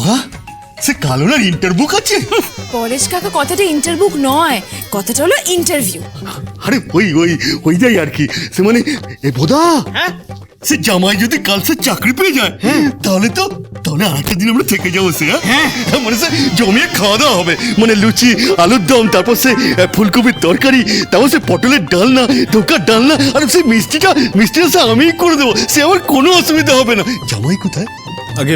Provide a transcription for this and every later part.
মা সে কালো না ইন্টারভিউ আছে। পরেশ কাকা কথাটা ইন্টারভিউ নয়, কথাটা হলো ইন্টারভিউ। আরে ওই ওই ওই যাই আর কি, সে মানে এ বোধা সে জামাই যদি কাল সে চাকরি পেয়ে যায় তাহলে আরেকটা দিন আমরা থেকে যাবো সে। মানে সে জমিয়ে খাওয়া দাওয়া হবে, মানে লুচি আলুর দম, তারপর সে ফুলকপির তরকারি, তারপর সে পটলের ডালনা, ধোকার ডালনা, আর সে মিষ্টিটা সে আমিই করে দেবো, সে আমার কোনো অসুবিধা হবে না। জামাই কোথায়? আগে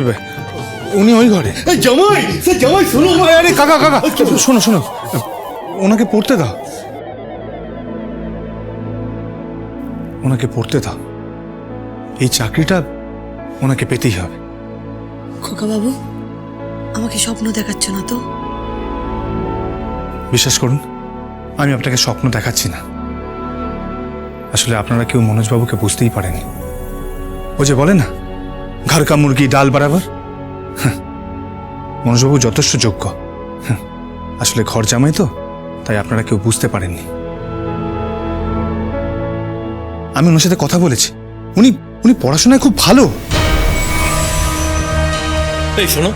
উনি ওই ঘরে। জামাই সে জামাই শোনো। আরে কাকা কাকা শোনো শোনো, ওনাকে পড়তে দাও, ওনাকে পড়তে দাও। এই চাকরিটা ওনাকে পেতেই হবে। খোকা বাবু, আমাকে স্বপ্ন দেখাচ্ছ না তো? বিশ্বাস করুন, আমি আপনাকে স্বপ্ন দেখাচ্ছি না। আসলে আপনারা কেউ মনোজবাবুকে বুঝতেই পারেনি। ও যে বলে না, ঘর কা মুরগি ডাল বরাবর। মনোজবাবু যথেষ্ট যোগ্য। আসলে ঘর জামাই তো, তাই আপনারা কেউ বুঝতে পারেননি। আমি ওনার সাথে কথা বলেছি, উনি উনি পড়াশোনায় খুব ভালো। এই শোনো,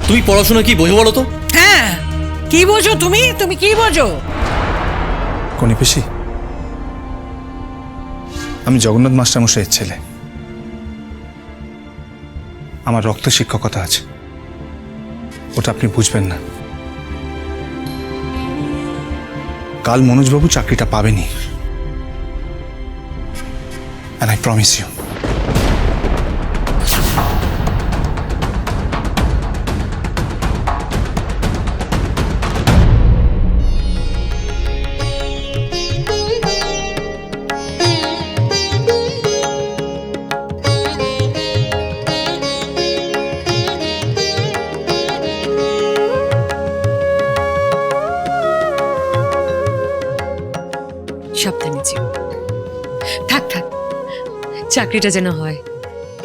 তুমি পড়াশোনা কি বোঝো বলো তো? হ্যাঁ, কি বোঝো তুমি? তুমি কি বোঝো? কোনি পিসি, আমি জগন্নাথ মাস্টারমশাইয়ের ছেলে। আমার রক্ত শিক্ষকতা আছে, ওটা আপনি বুঝবেন না। কাল মনোজবাবু চাকরিটা পাবেনি, and I promise you. সাবধানে যেও। থাক থাক, চাকরিটা যেন হয়।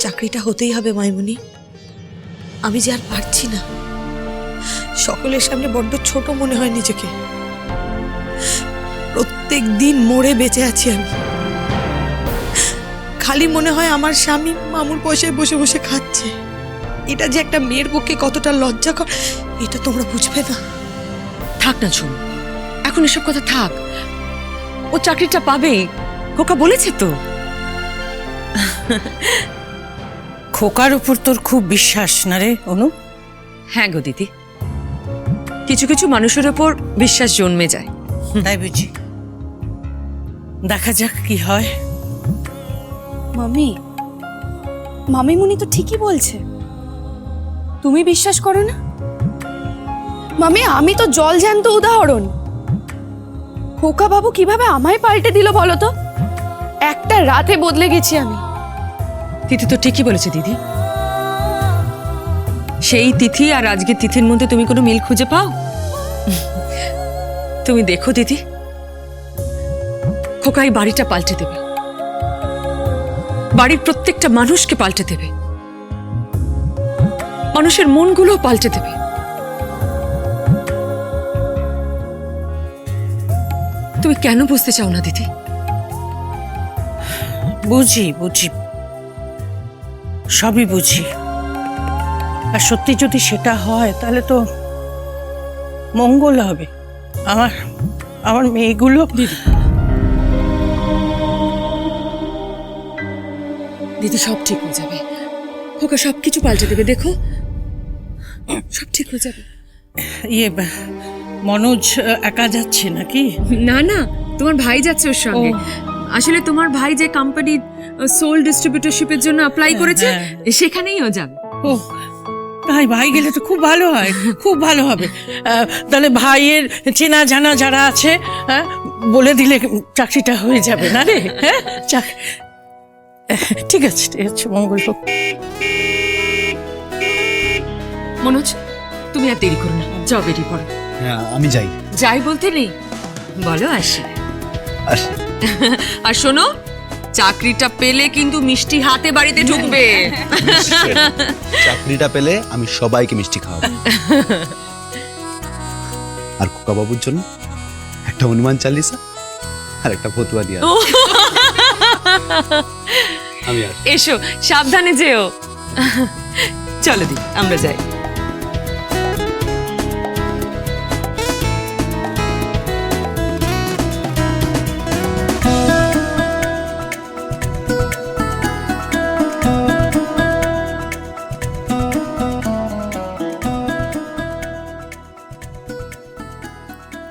চাকরিটা হতেই হবে মাইমুনি, আমি যে আর পারছি না। সকলের সামনে বড্ড ছোট মনে হয় নিজেকে। প্রত্যেক দিন মরে বেঁচে আছি আমি। খালি মনে হয় আমার স্বামী মামুর পয়সায় বসে বসে খাচ্ছে। এটা যে একটা মেয়ের পক্ষে কতটা লজ্জাকর, এটা তোমরা বুঝবে না। থাক না ঝুম, এখন এসব কথা থাক। ও চাকরিটা পাবে, খোকা বলেছে তো। খোকার উপর তোর খুব বিশ্বাস না রে অনু? হ্যাঁ গো দিদি, কিছু কিছু মানুষের ওপর বিশ্বাস জন্মে যায়। তাই বুঝি, দেখা যাক কি হয়। মামি, মামিমুনি তো ঠিকই বলছে। তুমি বিশ্বাস করো না? মামি, আমি তো জল জ্যান্ত উদাহরণ। খোকা বাবু কিভাবে আমায় পাল্টে দিল বলো তো? একটা রাতে বদলে গেছি আমি। তিথি তো ঠিকই বলেছে দিদি। সেই তিথি আর আজকের তিথির মধ্যে তুমি কোনো মিল খুঁজে পাও? তুমি দেখো দিদি, খোকা এই বাড়িটা পাল্টে দেবে, বাড়ির প্রত্যেকটা মানুষকে পাল্টে দেবে, মানুষের মনগুলো পাল্টে দেবে। তুমি কেন বুঝতে চাও না দিদি? বুঝি বুঝি, সবই বুঝি। আর সত্যি যদি সেটা হয় তাহলে তো মঙ্গল হবে। আমার আমার মেয়েগুলো। দিদি সব ঠিক হয়ে যাবে, খোকা সবকিছু পাল্টে দেবে, দেখো সব ঠিক হয়ে যাবে। ইয়ে, মনোজ একা যাচ্ছে নাকি? না না, তোমার ভাই যাচ্ছে ওর সঙ্গে। আসলে তোমার ভাই যে কোম্পানি সোল ডিস্ট্রিবিউটরশিপের জন্য অ্যাপ্লাই করেছে, সেখানেই ও যাবে। ও তাই, ভাই গেলে তো খুব ভালো হয়, খুব ভালো হবে। তাহলে ভাইয়ের চেনা জানা যারা আছে বলে দিলে চাকরিটা হয়ে যাবে না রে? হ্যাঁ, ঠিক আছে ঠিক আছে, মঙ্গল হোক। মনোজ, তুমি আর দেরি করো না, যাও বেরিয়ে পড়ো। হ্যাঁ আমি যাই। যাই বলতে নেই, বলো আসি। আসি। আর শোনো, চাকরিটা পেলে কিন্তু মিষ্টি হাতে বাড়িতে ঢুকবে। চাকরিটা পেলে আমি সবাইকে মিষ্টি খাওয়াবো। আর খোকা বাবুর জন্য একটা হনুমান চালিসা আর একটা ফতুয়া দিয়া। আমি আসি। এসো, সাবধানে যেও। চলো দি, আমরা যাই।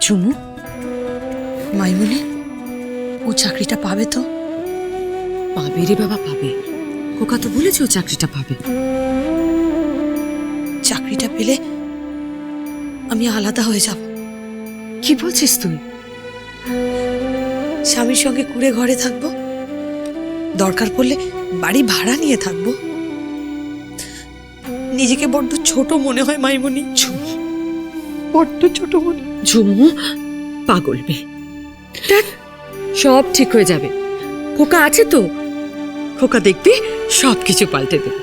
চুমু, মাইমুনি ও চাকরিটা পাবে তো? পাবে রে বাবা, পাবে। খোকা তো বলেছে ও চাকরিটা পাবে। চাকরিটা পেলে আমি আলাদা হয়ে যাব। কি বলছিস তুই? স্বামীর সঙ্গে কুড়ে ঘরে থাকবো, দরকার পড়লে বাড়ি ভাড়া নিয়ে থাকবো। নিজেকে বড্ড ছোট মনে হয় মাইমুনি, বড্ড ছোট মনে। ঝুমু পাগল মেয়ে, ধ্যাৎ, সব ঠিক হয়ে যাবে। খোকা আছে তো, খোকা দেখবি সব কিছু পাল্টে দেবে।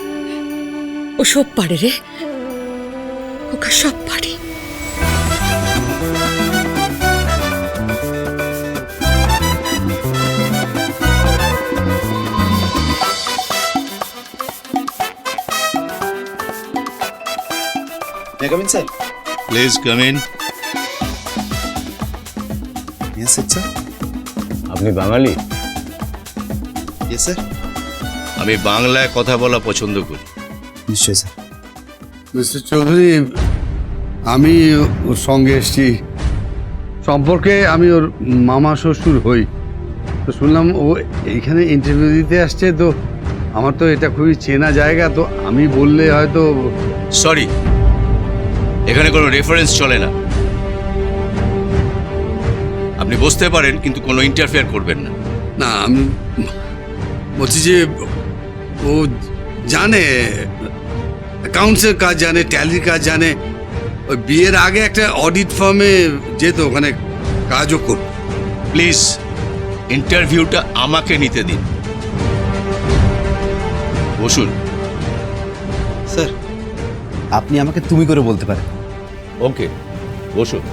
ও সব পারে রে, খোকা সব পারে। May I come in, sir? Please come in. Yes, sir. আপনি বাঙালি? Yes, sir. আমি বাংলায় কথা বলা পছন্দ করি। নিশ্চয় স্যার। মিস্টার চৌধুরী, আমি ওর সঙ্গে এসেছি সম্পর্কে, আমি ওর মামা শ্বশুর হই। তো শুনলাম ও এইখানে ইন্টারভিউ দিতে আসছে, তো আমার তো এটা খুবই চেনা জায়গা, তো আমি বললে হয়তো। সরি, এখানে কোনো রেফারেন্স চলে না। আপনি বসতে পারেন, কিন্তু কোনো ইন্টারফেয়ার করবেন না। না, আমি বলছি যে ও জানে অ্যাকাউন্টসের কাজ, জানে ট্যালির কাজ জানে। ওই বিয়ের আগে একটা অডিট ফার্মে যেত, ওখানে কাজও করত। প্লিজ ইন্টারভিউটা আমাকে নিতে দিন। বসুন। স্যার, আপনি আমাকে তুমি করে বলতে পারেন। ওকে, বসুন।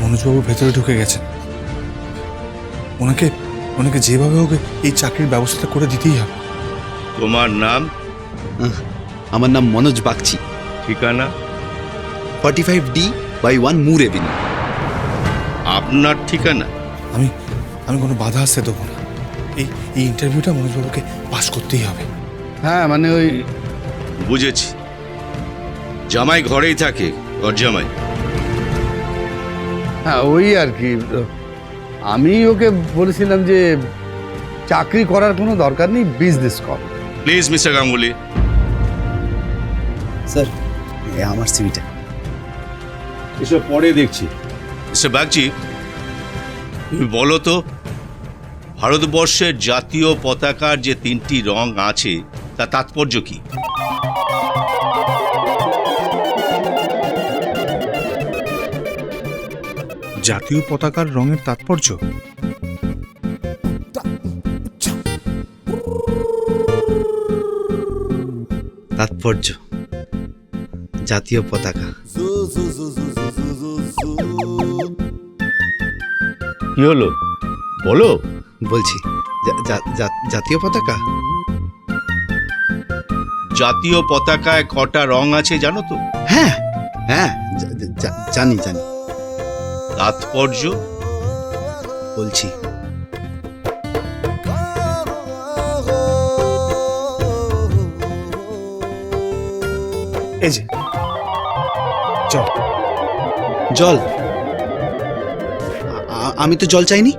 মনোজবাবু ভেতরে ঢুকে গেছেন। ওনাকে ওনাকে যেভাবে হোক এই চাকরির ব্যবস্থাটা করে দিতেই হবে। তোমার নাম? আমার নাম মনোজ বাগচি, ঠিকানা? 45D/1 মুর এভিনিউ। আপনার ঠিকানা? আমি আমি কোনো বাধা আসতে দেবো না। এই ইন্টারভিউটা মনোজবাবুকে পাস করতেই হবে। হ্যাঁ, মানে ওই বুঝেছি। জামাই ঘরেই থাকে, ঘর জামাই। হ্যাঁ, ওই আর কি। আমি ওকে বলেছিলাম যে চাকরি করার কোনো দরকার নেই, বিজনেস কর। Please mister Ganguly. স্যার, আমার সিভিটা। এসব পরে দেখছি। মিস্টার বাগচি, তুমি বলো তো, ভারতবর্ষের জাতীয় পতাকার যে 3টি রং আছে তা তাৎপর্য কি? জাতীয় পতাকার রঙের তাৎপর্য? তাৎপর্য জাতীয় পতাকা। কি হলো বলো? বলছি, জাতীয় পতাকা। জাতীয় পতাকায় কটা রং আছে জানো তো? হ্যাঁ হ্যাঁ, জানি জানি। তাৎপর্য বলছি, এই যে চল। জল। আমি তো জল চাইনি।